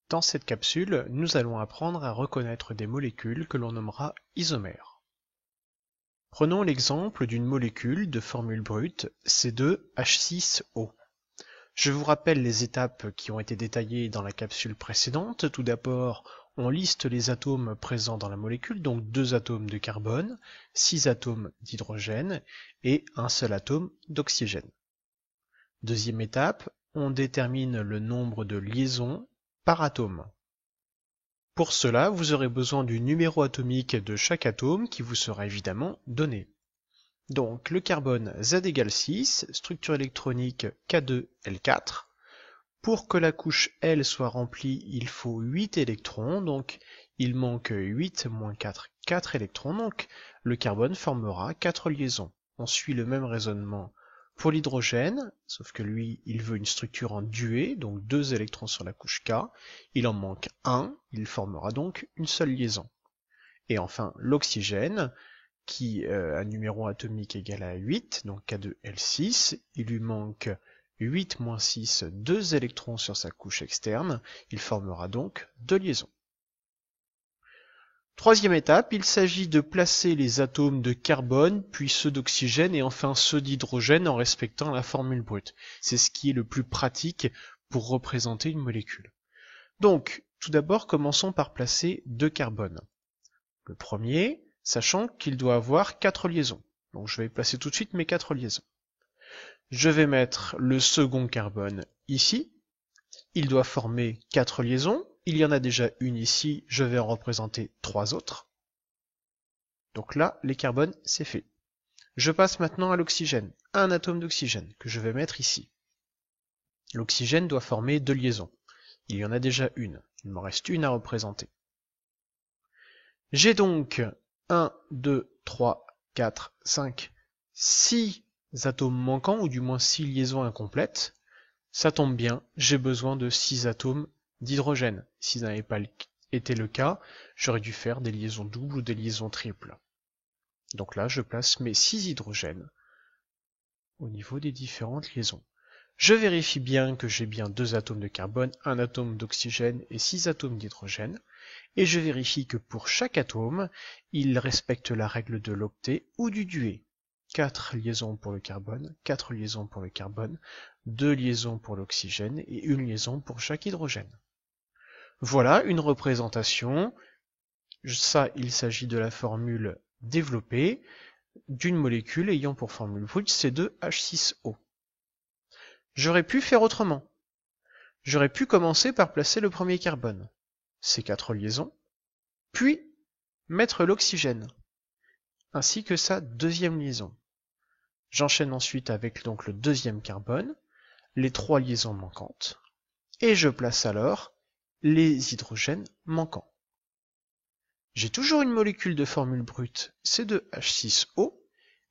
Dans cette capsule, nous allons apprendre à reconnaître des molécules que l'on nommera isomères. Prenons l'exemple d'une molécule de formule brute C2H6O. Je vous rappelle les étapes qui ont été détaillées dans la capsule précédente. Tout d'abord, on liste les atomes présents dans la molécule, donc 2 atomes de carbone, 6 atomes d'hydrogène et un seul atome d'oxygène. Deuxième étape, on détermine le nombre de liaisons par atome. Pour cela, vous aurez besoin du numéro atomique de chaque atome qui vous sera évidemment donné. Donc le carbone Z égale 6, structure électronique K2L4. Pour que la couche L soit remplie, il faut 8 électrons, donc il manque 8 moins 4, 4 électrons, donc le carbone formera 4 liaisons. On suit le même raisonnement pour l'hydrogène, sauf que lui, il veut une structure en duée, donc 2 électrons sur la couche K. Il en manque 1, il formera donc une seule liaison. Et enfin, l'oxygène, qui a un numéro atomique égal à 8, donc K2L6, il lui manque 8 moins 6, 2 électrons sur sa couche externe, il formera donc 2 liaisons. Troisième étape, il s'agit de placer les atomes de carbone, puis ceux d'oxygène et enfin ceux d'hydrogène en respectant la formule brute. C'est ce qui est le plus pratique pour représenter une molécule. Donc, tout d'abord, commençons par placer 2 carbones. Le premier, sachant qu'il doit avoir 4 liaisons. Donc je vais placer tout de suite mes 4 liaisons. Je vais mettre le second carbone ici. Il doit former 4 liaisons. Il y en a déjà une ici, je vais en représenter 3 autres. Donc là, les carbones, c'est fait. Je passe maintenant à l'oxygène, un atome d'oxygène que je vais mettre ici. L'oxygène doit former 2 liaisons. Il y en a déjà une, il m'en reste une à représenter. J'ai donc 1, 2, 3, 4, 5, 6 atomes manquants, ou du moins 6 liaisons incomplètes. Ça tombe bien, j'ai besoin de 6 atomes d'hydrogène. Si ça n'avait pas été le cas, j'aurais dû faire des liaisons doubles ou des liaisons triples. Donc là, je place mes 6 hydrogènes au niveau des différentes liaisons. Je vérifie bien que j'ai bien 2 atomes de carbone, 1 atome d'oxygène et 6 atomes d'hydrogène. Et je vérifie que pour chaque atome, il respecte la règle de l'octet ou du duet. 4 liaisons pour le carbone, 4 liaisons pour le carbone, 2 liaisons pour l'oxygène et une liaison pour chaque hydrogène. Voilà une représentation. Ça, il s'agit de la formule développée d'une molécule ayant pour formule brute C2H6O. J'aurais pu faire autrement. J'aurais pu commencer par placer le premier carbone, ces 4 liaisons, puis mettre l'oxygène, ainsi que sa deuxième liaison. J'enchaîne ensuite avec donc le deuxième carbone, les 3 liaisons manquantes, et je place alors les hydrogènes manquants. J'ai toujours une molécule de formule brute C2H6O,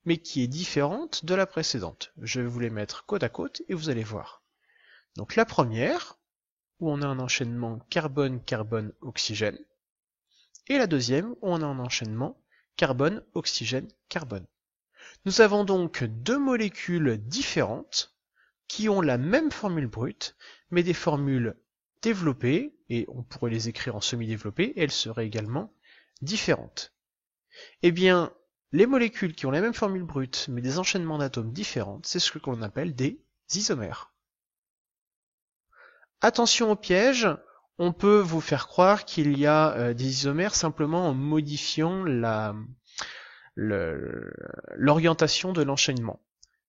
mais qui est différente de la précédente. Je vais vous les mettre côte à côte et vous allez voir. Donc la première, où on a un enchaînement carbone-carbone-oxygène, et la deuxième, où on a un enchaînement carbone-oxygène-carbone. Nous avons donc 2 molécules différentes qui ont la même formule brute, mais des formules développées, et on pourrait les écrire en semi-développées, et elles seraient également différentes. Eh bien, les molécules qui ont la même formule brute, mais des enchaînements d'atomes différents, c'est ce que l'on appelle des isomères. Attention au piège, on peut vous faire croire qu'il y a des isomères simplement en modifiant l'orientation de l'enchaînement.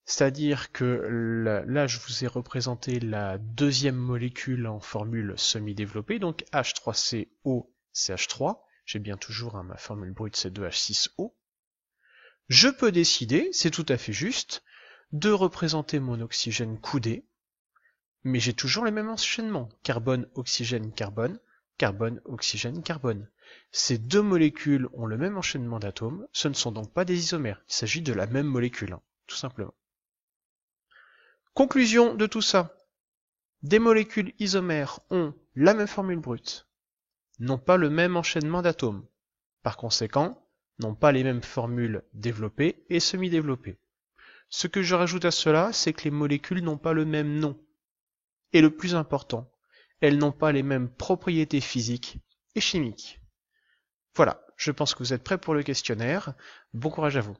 C'est-à-dire que là, je vous ai représenté la deuxième molécule en formule semi-développée, donc H3CO-CH3. J'ai bien toujours ma formule brute C2H6O. Je peux décider, c'est tout à fait juste, de représenter mon oxygène coudé, mais j'ai toujours le même enchaînement, carbone-oxygène-carbone, carbone-oxygène-carbone. Ces 2 molécules ont le même enchaînement d'atomes, ce ne sont donc pas des isomères, il s'agit de la même molécule, tout simplement. Conclusion de tout ça. Des molécules isomères ont la même formule brute, n'ont pas le même enchaînement d'atomes, par conséquent, n'ont pas les mêmes formules développées et semi-développées. Ce que je rajoute à cela, c'est que les molécules n'ont pas le même nom. Et le plus important, elles n'ont pas les mêmes propriétés physiques et chimiques. Voilà, je pense que vous êtes prêts pour le questionnaire. Bon courage à vous.